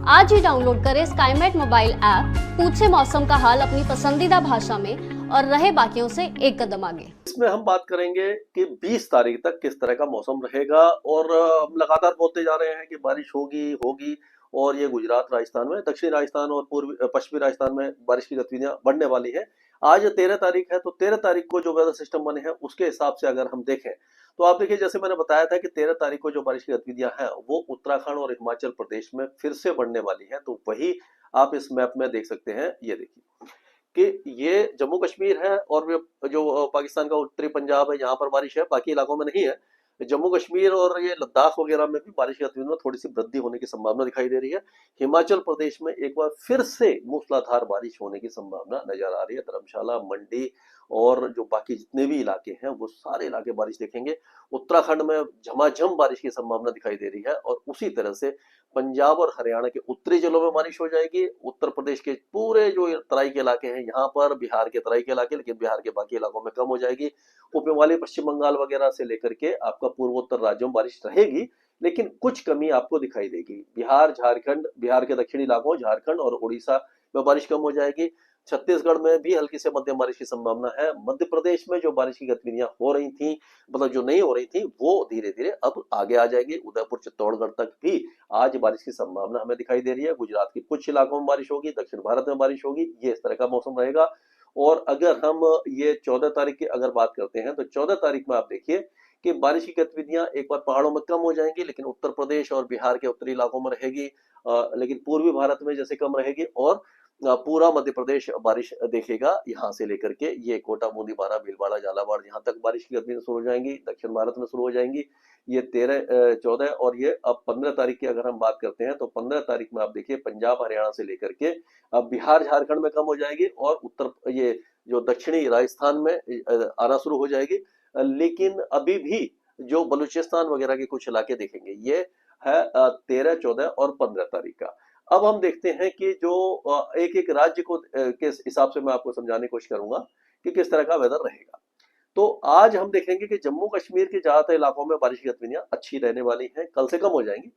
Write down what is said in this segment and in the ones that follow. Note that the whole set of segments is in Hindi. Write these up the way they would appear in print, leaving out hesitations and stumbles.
आज ही डाउनलोड करें स्काईमेट मोबाइल ऐप, पूछे मौसम का हाल अपनी पसंदीदा भाषा में और रहे बाकियों से एक कदम आगे। इसमें हम बात करेंगे कि 20 तारीख तक किस तरह का मौसम रहेगा और हम लगातार बोलते जा रहे हैं कि बारिश होगी होगी और ये गुजरात, राजस्थान में, दक्षिणी राजस्थान और पूर्वी पश्चिमी राजस्थान में बारिश की गतिविधियां बढ़ने वाली है। आज 13 तारीख है, तो 13 तारीख को जो वेदर सिस्टम बने हैं उसके हिसाब से अगर हम देखें तो आप देखिए, जैसे मैंने बताया था कि 13 तारीख को जो बारिश की गतिविधियां हैं वो उत्तराखंड और हिमाचल प्रदेश में फिर से बढ़ने वाली है। तो वही आप इस मैप में देख सकते हैं। ये देखिए कि ये जम्मू कश्मीर है और जो पाकिस्तान का उत्तरी पंजाब है, यहाँ पर बारिश है, बाकी इलाकों में नहीं है। जम्मू कश्मीर और ये लद्दाख वगैरह में भी बारिश की गतिविधि में थोड़ी सी वृद्धि होने की संभावना दिखाई दे रही है। हिमाचल प्रदेश में एक बार फिर से मूसलाधार बारिश होने की संभावना नजर आ रही है। धर्मशाला, मंडी और जो बाकी जितने भी इलाके हैं वो सारे इलाके बारिश देखेंगे। उत्तराखंड में झमाझम बारिश की संभावना दिखाई दे रही है और उसी तरह से पंजाब और हरियाणा के उत्तरी जिलों में बारिश हो जाएगी। उत्तर प्रदेश के पूरे जो तराई के इलाके हैं यहाँ पर, बिहार के तराई के इलाके, लेकिन बिहार के बाकी इलाकों में कम हो जाएगी। उप हिमालय, पश्चिम बंगाल वगैरह से लेकर के आपका पूर्वोत्तर राज्यों में बारिश रहेगी, लेकिन कुछ कमी आपको दिखाई देगी। बिहार, झारखंड, बिहार के दक्षिणी इलाकों, झारखंड और उड़ीसा में बारिश कम हो जाएगी। छत्तीसगढ़ में भी हल्की से मध्यम बारिश की संभावना है। मध्य प्रदेश में जो बारिश की गतिविधियां हो रही थी, मतलब जो नहीं हो रही थी, वो धीरे धीरे अब आगे आ जाएगी। उदयपुर, चित्तौड़गढ़ तक भी आज बारिश की संभावना हमें दिखाई दे रही है। गुजरात के कुछ इलाकों में बारिश होगी, दक्षिण भारत में बारिश होगी। ये इस तरह का मौसम रहेगा। और अगर हम ये 14 तारीख की अगर बात करते हैं तो 14 तारीख में आप देखिए कि बारिश की गतिविधियां एक बार पहाड़ों में कम हो जाएंगी, लेकिन उत्तर प्रदेश और बिहार के उत्तरी इलाकों में रहेगी। लेकिन पूर्वी भारत में जैसे कम रहेगी और पूरा मध्य प्रदेश बारिश देखेगा। यहाँ से लेकर के ये कोटा, बूंदी, बारा, भीलवाड़ा, झालावाड़, यहाँ तक बारिश की गतिविधियां शुरू हो जाएंगी। दक्षिण भारत में शुरू हो जाएंगी। ये 13, 14 और ये अब 15 तारीख की अगर हम बात करते हैं तो 15 तारीख में आप देखिए पंजाब, हरियाणा से लेकर के अब बिहार, झारखंड में कम हो जाएगी और उत्तर ये जो दक्षिणी राजस्थान में आना शुरू हो जाएगी। लेकिन अभी भी जो बलूचिस्तान वगैरह के कुछ इलाके देखेंगे, ये है 13, 14 और 15 तारीख का। अब हम देखते हैं कि जो एक एक राज्य को के हिसाब से मैं आपको समझाने की कोशिश करूंगा कि किस तरह का वेदर रहेगा। तो आज हम देखेंगे कि जम्मू कश्मीर के ज्यादातर इलाकों में बारिश की गतिविधियां अच्छी रहने वाली हैं, कल से कम हो जाएंगी।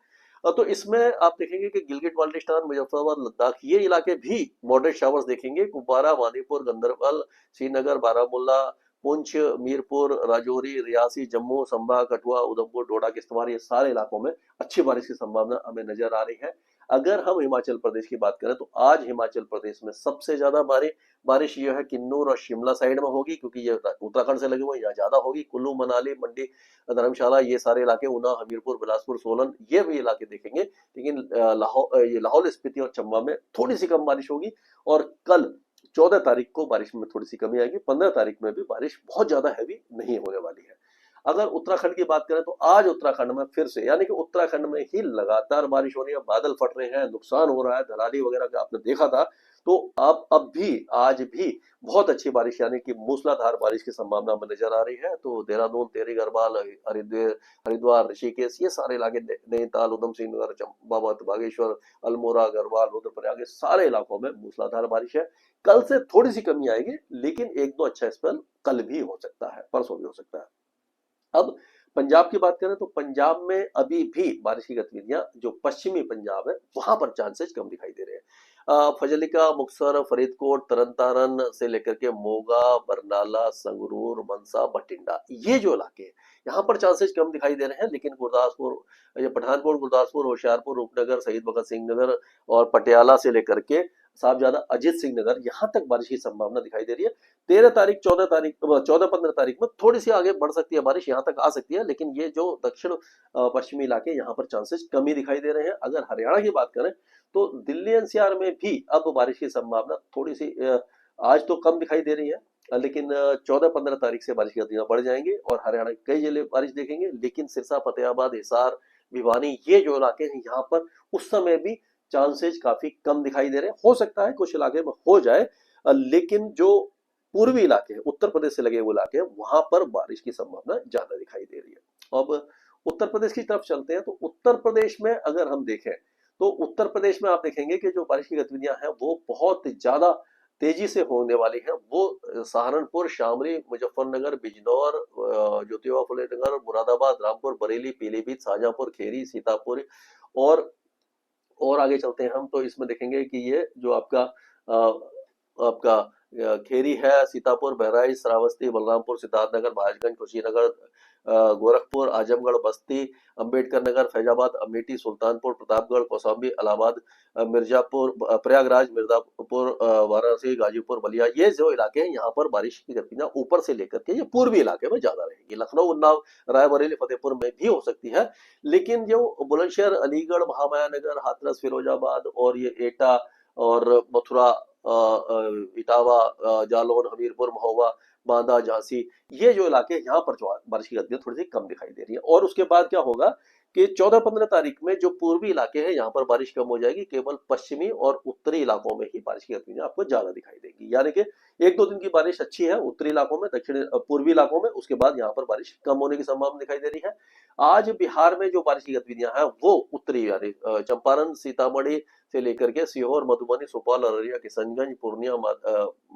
तो इसमें आप देखेंगे कि गिलगिट बाल्टिस्तान, मुजफ्फरबाद, लद्दाख, ये इलाके भी मॉडरेट शावर्स देखेंगे। कुपवारा, मानीपुर, गंदरबल, श्रीनगर, बारामूला, पुंछ, मीरपुर, राजौरी, रियासी, जम्मू, संभा, कठुआ, उधमपुर, डोडा, किश्तवाड़, ये सारे इलाकों में अच्छी बारिश की संभावना हमें नजर आ रही है। अगर हम हिमाचल प्रदेश की बात करें तो आज हिमाचल प्रदेश में सबसे ज्यादा बारिश ये है किन्नौर और शिमला साइड में होगी, क्योंकि ये उत्तराखंड से लगे हुए यहाँ ज्यादा होगी। कुल्लू, मनाली, मंडी, धर्मशाला, ये सारे इलाके, ऊना, हमीरपुर, बिलासपुर, सोलन, ये भी इलाके देखेंगे। लेकिन लाहौल स्पीति और चंबा में थोड़ी सी कम बारिश होगी। और कल 14 तारीख को बारिश में थोड़ी सी कमी आएगी। 15 तारीख में भी बारिश बहुत ज्यादा हैवी नहीं होने वाली है। अगर उत्तराखंड की बात करें तो आज उत्तराखंड में फिर से, यानी कि उत्तराखंड में ही लगातार बारिश हो रही है, बादल फट रहे हैं, नुकसान हो रहा है, धराली वगैरह का आपने देखा था। तो अब भी आज भी बहुत अच्छी बारिश, यानी कि मूसलाधार बारिश की संभावना हमें नजर आ रही है। तो देहरादून, टेहरी, गढ़वाल, हरिद्वार, ऋषिकेश, ये सारे इलाके, नैनीताल, उधम सिंह नगर, चंपावत, बागेश्वर, अल्मोड़ा, गढ़वाल, रुद्रप्रयाग, सारे इलाकों में मूसलाधार बारिश है। कल से थोड़ी सी कमी आएगी, लेकिन एक दो अच्छा स्पेल कल भी हो सकता है, परसों भी हो सकता है। अब पंजाब की बात करें तो पंजाब में अभी भी बारिश की गतिविधियां, जो पश्चिमी पंजाब है वहां पर चांसेस कम दिखाई दे रहे हैं। फजलिका, मुक्तसर, फरीदकोट, तरन से लेकर के मोगा, बरनाला, संगरूर, मनसा, बठिंडा, ये जो इलाके हैं यहाँ पर चांसेस कम दिखाई दे रहे हैं। लेकिन गुरदासपुर, ये पठानकोट, गुरदासपुर, होशियारपुर, रूपनगर, शहीद भगत सिंह नगर और पटियाला से लेकर के साहबजादा अजीत सिंह नगर, यहाँ तक बारिश की संभावना दिखाई दे रही है। 13 तारीख, 14 तारीख, 14, 15 तारीख में थोड़ी सी आगे बढ़ सकती है बारिश, यहाँ तक आ सकती है। लेकिन ये जो दक्षिण पश्चिमी इलाके, यहाँ पर चांसेस कमी दिखाई दे रहे हैं। अगर हरियाणा की बात करें तो दिल्ली एनसीआर में भी अब बारिश की संभावना थोड़ी सी आज तो कम दिखाई दे रही है, लेकिन 14-15 तारीख से बारिश की गतिविधियां बढ़ जाएंगी और हरियाणा के कई जिले बारिश देखेंगे। लेकिन सिरसा, फतेहाबाद, हिसार, भिवानी, ये जो इलाके हैं यहाँ पर उस समय भी चांसेस काफी कम दिखाई दे रहे हैं। हो सकता है कुछ इलाके में हो जाए, लेकिन जो पूर्वी इलाके हैं, उत्तर प्रदेश से लगे हुए इलाके हैं, वहां पर बारिश की संभावना ज्यादा दिखाई दे रही है। अब उत्तर प्रदेश की तरफ चलते हैं तो उत्तर प्रदेश में अगर हम देखें तो उत्तर प्रदेश में आप देखेंगे कि जो बारिश की गतिविधियां हैं वो बहुत ज्यादा तेजी से होने वाली है। वो सहारनपुर, शामली, मुजफ्फरनगर, बिजनौर, ज्योतिबा फुले नगर, मुरादाबाद, रामपुर, बरेली, पीलीभीत, शाहजहांपुर, खेरी, सीतापुर और और आगे चलते हैं हम तो इसमें देखेंगे कि ये जो आपका खेरी है, सीतापुर, बहराइच, श्रावस्ती, बलरामपुर, सिद्धार्थनगर, महाराजगंज, कुशीनगर, गोरखपुर, आजमगढ़, बस्ती, अंबेडकर नगर, फैजाबाद, अमेठी, सुल्तानपुर, प्रतापगढ़, कौशाम्बी, इलाहाबाद, मिर्जापुर, प्रयागराज, मिर्जापुर, वाराणसी, गाजीपुर, बलिया, ये जो इलाके हैं यहाँ पर बारिश की गतिविधियां ऊपर से लेकर के ये पूर्वी इलाके में ज्यादा रहेगी। लखनऊ, उन्नाव, रायबरेली, फतेहपुर में भी हो सकती है, लेकिन जो बुलंदशहर, अलीगढ़, महामायानगर, हाथरस, फिरोजाबाद और ये एटा और मथुरा, इटावा, जालौन, हमीरपुर, महोबा, बांदा, झांसी, ये जो इलाके हैं यहाँ पर जो बारिश की गतिविधियां थोड़ी सी कम दिखाई दे रही है। और उसके बाद क्या होगा कि 14-15 तारीख में जो पूर्वी इलाके हैं यहाँ पर बारिश कम हो जाएगी, केवल पश्चिमी और उत्तरी इलाकों में ही बारिश की गतिविधियां आपको ज्यादा दिखाई देगी। यानी कि 1-2 दिन की बारिश अच्छी है उत्तरी इलाकों में, दक्षिण पूर्वी इलाकों में, उसके बाद यहाँ पर बारिश कम होने की संभावना दिखाई दे रही है। आज बिहार में जो बारिश की गतिविधियां हैं वो उत्तरी यानी चंपारण, सीतामढ़ी से लेकर के सीहोर, मधुबनी, सुपौल, अररिया, किशनगंज, पूर्णिया,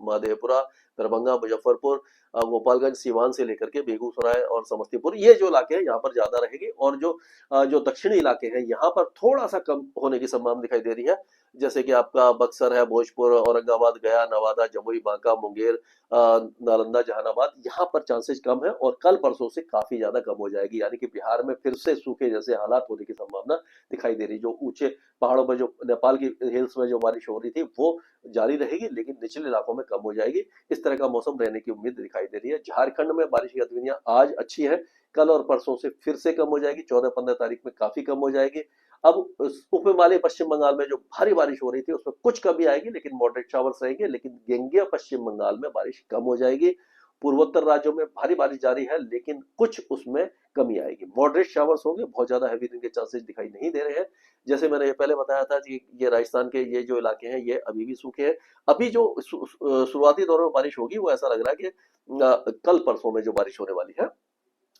मधेपुरा, दरभंगा, मुजफ्फरपुर, गोपालगंज, सीवान से लेकर के बेगूसराय और समस्तीपुर, ये जो इलाके हैं यहाँ पर ज्यादा रहेगी। और जो दक्षिणी इलाके हैं यहाँ पर थोड़ा सा कम होने की संभावना दिखाई दे रही है, जैसे कि आपका बक्सर है, भोजपुर, औरंगाबाद, गया, नवादा, जमुई, बांका, मुंगेर, नालंदा, जहानाबाद, यहाँ पर चांसेस कम है और कल परसों से काफी ज्यादा कम हो जाएगी। यानी कि बिहार में फिर से सूखे जैसे हालात होने की संभावना दिखाई दे रही। जो ऊंचे पहाड़ों पर, जो नेपाल की हिल्स में जो बारिश हो रही थी वो जारी रहेगी, लेकिन निचले इलाकों में कम हो जाएगी। इस तरह का मौसम रहने की उम्मीद दिखाई दे रही है। झारखंड में बारिश की गतिविधियां आज अच्छी है, कल और परसों से फिर से कम हो जाएगी, 14-15 तारीख में काफी कम हो जाएगी। अब उप हिमालय पश्चिम बंगाल में जो भारी बारिश हो रही थी उसमें कुछ कमी आएगी, लेकिन मॉडरेट शावर्स रहेंगे। लेकिन गेंगे पश्चिम बंगाल में बारिश कम हो जाएगी। पूर्वोत्तर राज्यों में भारी बारिश जारी है, लेकिन कुछ उसमें कमी आएगी। मॉडरेट शावर्स होंगे, बहुत ज्यादा हैवी रेन के चांसेस दिखाई नहीं दे रहे हैं। जैसे मैंने ये पहले बताया था कि ये राजस्थान के ये जो इलाके हैं ये अभी भी सूखे हैं। अभी जो शुरुआती दौर में बारिश होगी वो ऐसा लग रहा है कि कल परसों में जो बारिश होने वाली है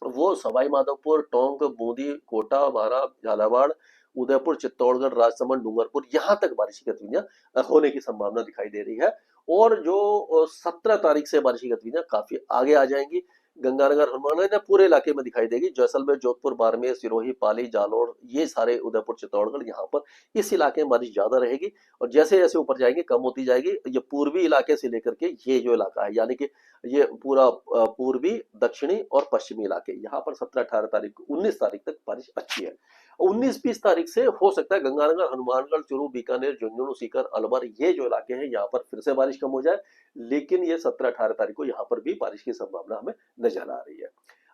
वो सवाई माधोपुर, टोंक, बूंदी, कोटा, बारा, झालावाड़, उदयपुर, चित्तौड़गढ़, राजसमंद, डूंगरपुर, यहाँ तक बारिश की गतिविधियां होने की संभावना दिखाई दे रही है। और जो 17 तारीख से बारिश की गतिविधियां काफी आगे आ जाएंगी। गंगानगर, हनुमानगढ़ पूरे इलाके में दिखाई देगी। जैसलमेर, जोधपुर, बाड़मेर, सिरोही, पाली, जालौर, ये सारे, उदयपुर, चित्तौड़गढ़, यहाँ पर इस इलाके में बारिश ज्यादा रहेगी। और जैसे जैसे ऊपर जाएंगे कम होती जाएगी। ये पूर्वी इलाके से लेकर के ये जो इलाका है, यानी कि ये पूरा पूर्वी, दक्षिणी और पश्चिमी इलाके, यहाँ पर 17-18 तारीख, 19 तारीख तक बारिश अच्छी है। 19-20 तारीख से हो सकता है गंगानगर, हनुमानगढ़, चूरू, बीकानेर, झुंझुनू, सीकर, अलवर, ये जो इलाके हैं यहाँ पर फिर से बारिश कम हो जाए। लेकिन ये 17-18 तारीख को यहाँ पर भी बारिश की संभावना हमें नजर आ रही है।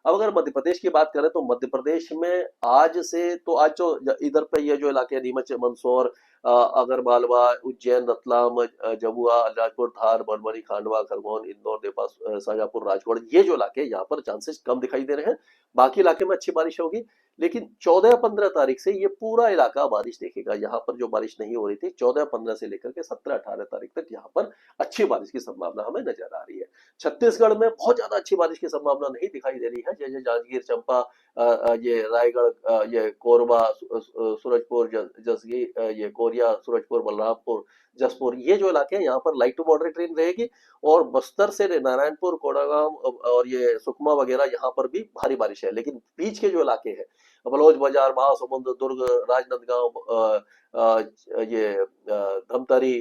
अब अगर मध्य प्रदेश की बात करें तो मध्य प्रदेश में आज जो इधर पे ये जो इलाके, नीमच, मंदसौर, अगर मालवा, उज्जैन, रतलाम, जबुआ, अलीराजपुर, धार, मधुबनी, खांडवा, खरगोन, इंदौर, देवास, शाजापुर, राजगढ़, ये जो इलाके यहाँ पर चांसेस कम दिखाई दे रहे हैं। बाकी इलाके में अच्छी बारिश होगी। लेकिन 14-15 तारीख से ये पूरा इलाका बारिश देखेगा। यहाँ पर जो बारिश नहीं हो रही थी 14-15 से लेकर के 17-18 तारीख तक यहाँ पर अच्छी बारिश की संभावना हमें नजर आ रही है। छत्तीसगढ़ में बहुत ज्यादा अच्छी बारिश की संभावना नहीं दिखाई दे रही है। जैसे जांजगीर, चंपा, ये रायगढ़, ये कोरबा, सूरजपुर, जसगी, ये कोरिया, सूरजपुर, बलरामपुर, जसपुर, ये जो इलाके हैं यहाँ पर लाइट टू मॉडरेट रेन रहेगी। और बस्तर से नारायणपुर, कोडागांव और ये सुकमा वगैरह यहाँ पर भी भारी बारिश है। लेकिन बीच के जो इलाके हैं, बलौज बाजार, महासमुंद, दुर्ग, राजनांदगांव, ये धमतरी,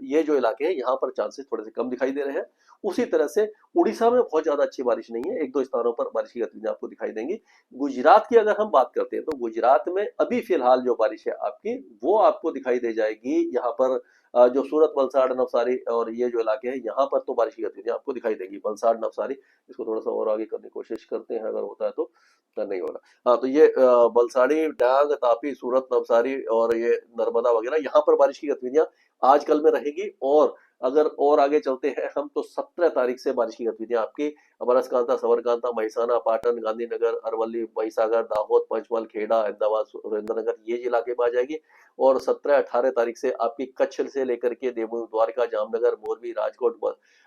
ये जो इलाके हैं यहाँ पर चांसेस थोड़े से कम दिखाई दे रहे हैं। उसी तरह से उड़ीसा में बहुत ज्यादा अच्छी बारिश नहीं है, 1-2 स्थानों पर बारिश की गतिविधियां आपको दिखाई देंगी। गुजरात की अगर हम बात करते हैं तो गुजरात में अभी फिलहाल जो बारिश है आपकी वो आपको दिखाई दे जाएगी। यहाँ पर जो सूरत, वलसाड़, नवसारी और ये जो इलाके हैं यहाँ पर तो बारिश की गतिविधियां आपको दिखाई देगी। वलसाड़, नवसारी, इसको थोड़ा सा और आगे करने की कोशिश करते हैं, अगर होता है तो नहीं हो रहा। हाँ, तो ये वलसाड़ी, डांग, तापी, सूरत, नवसारी और ये नर्मदा वगैरह, यहाँ पर बारिश की गतिविधियां आज कल में रहेगी। और अगर और आगे चलते हैं हम तो 17 तारीख से बारिश की गतिविधियां आपकी बनासकांता, साबरकांता, महिसाना, पाटन, गांधीनगर, अरवली, महिसागर, दाहोद, पंचमहल, खेड़ा, अहमदाबाद, सुरेंद्रनगर, ये इलाके में आ जाएगी। और 17-18 तारीख से आपकी कच्छ से लेकर के देवभूमि, द्वारका, जामनगर, मोरबी, राजकोट,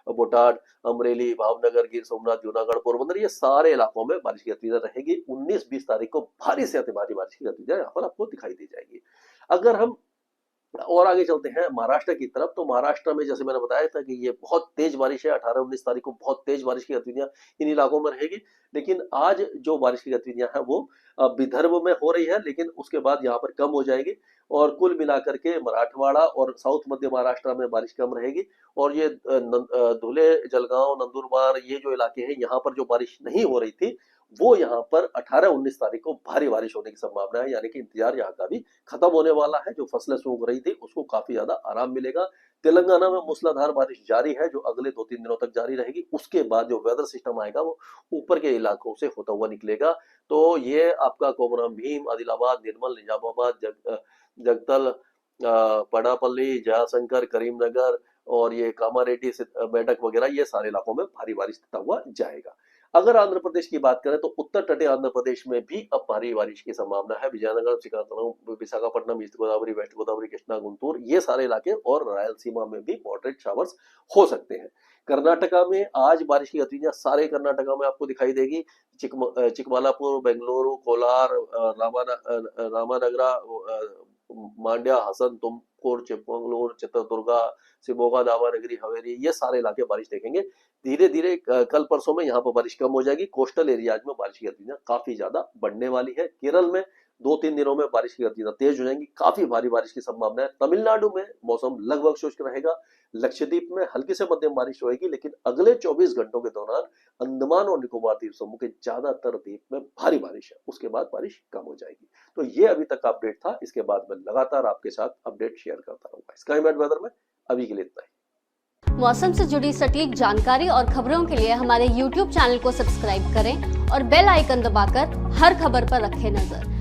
बोटाड, अमरेली, भावनगर, गिर सोमनाथ, जूनागढ़, पोरबंदर, ये सारे इलाकों में बारिश की गतिविधियां रहेगी। 19-20 तारीख को भारी से अति भारी बारिश की गतिविधियां यहाँ पर आपको दिखाई दी जाएगी। अगर हम और आगे चलते हैं महाराष्ट्र की तरफ, तो महाराष्ट्र में जैसे मैंने बताया था कि ये बहुत तेज बारिश है। 18-19 तारीख को बहुत तेज बारिश की गतिविधियां इन इलाकों में रहेगी। लेकिन आज जो बारिश की गतिविधियां हैं वो विदर्भ में हो रही है, लेकिन उसके बाद यहाँ पर कम हो जाएगी। और कुल मिलाकर के मराठवाड़ा और साउथ मध्य महाराष्ट्र में बारिश कम रहेगी। और ये धुले, जलगांव, नंदुरबार ये जो इलाके हैं यहाँ पर जो बारिश नहीं हो रही थी वो यहाँ पर 18-19 तारीख को भारी बारिश होने की संभावना है, यानी कि इंतजार यहाँ का भी खत्म होने वाला है। जो फसलें सूख रही थी उसको काफी ज्यादा आराम मिलेगा। तेलंगाना में मूसलाधार बारिश जारी है जो अगले 2-3 दिनों तक जारी रहेगी। उसके बाद जो वेदर सिस्टम आएगा वो ऊपर के इलाकों से होता हुआ निकलेगा। तो ये आपका कोमरम भीम, आदिलाबाद, निर्मल, निजामाबाद, जगतल, पड़ापल्ली, जयशंकर, करीमनगर और ये कामारेड्डी मेडक वगैरह ये सारे इलाकों में भारी बारिश होता हुआ जाएगा। अगर आंध्र प्रदेश की बात करें तो उत्तर तटीय आंध्र प्रदेश में भी अब भारी बारिश की संभावना है। विजयनगर, श्रीकाकुलम, विशाखापट्टनम, ईस्ट गोदावरी, वेस्ट गोदावरी, कृष्णा, गुंटूर ये सारे इलाके और रायलसीमा में भी मॉडरेट शावर्स हो सकते हैं। कर्नाटका में आज बारिश की गतिविधियां सारे कर्नाटका में आपको दिखाई देगी। चिकमालापुर, बेंगलुरु, कोलार, रामानगरा, मांड्या, हसन, तुमकुर, चिकमंगलुरु, चित्रदुर्गा, शिमोगा, दावनगिरी, हवेली ये सारे इलाके बारिश देखेंगे। धीरे धीरे कल परसों में यहाँ पर बारिश कम हो जाएगी। कोस्टल एरियाज में बारिश की गतिविधियां काफी ज्यादा बढ़ने वाली है। केरल में 2-3 दिनों में बारिश की गतिविधियां तेज हो जाएंगी, काफी भारी बारिश की संभावना है। तमिलनाडु में मौसम लगभग शुष्क रहेगा। लक्षद्वीप में हल्की से मध्यम बारिश होगी, लेकिन अगले 24 घंटों के दौरान अंडमान और निकोबार द्वीप समूह के ज्यादातर द्वीप में भारी बारिश है। उसके बाद बारिश कम हो जाएगी। तो ये अभी तक का अपडेट था। इसके बाद मैं लगातार आपके साथ अपडेट शेयर करता रहूंगा। स्काईमेट वेदर में अभी के लिए इतना ही। मौसम से जुड़ी सटीक जानकारी और खबरों के लिए हमारे YouTube चैनल को सब्सक्राइब करें और बेल आइकन दबाकर हर खबर पर रखें नजर।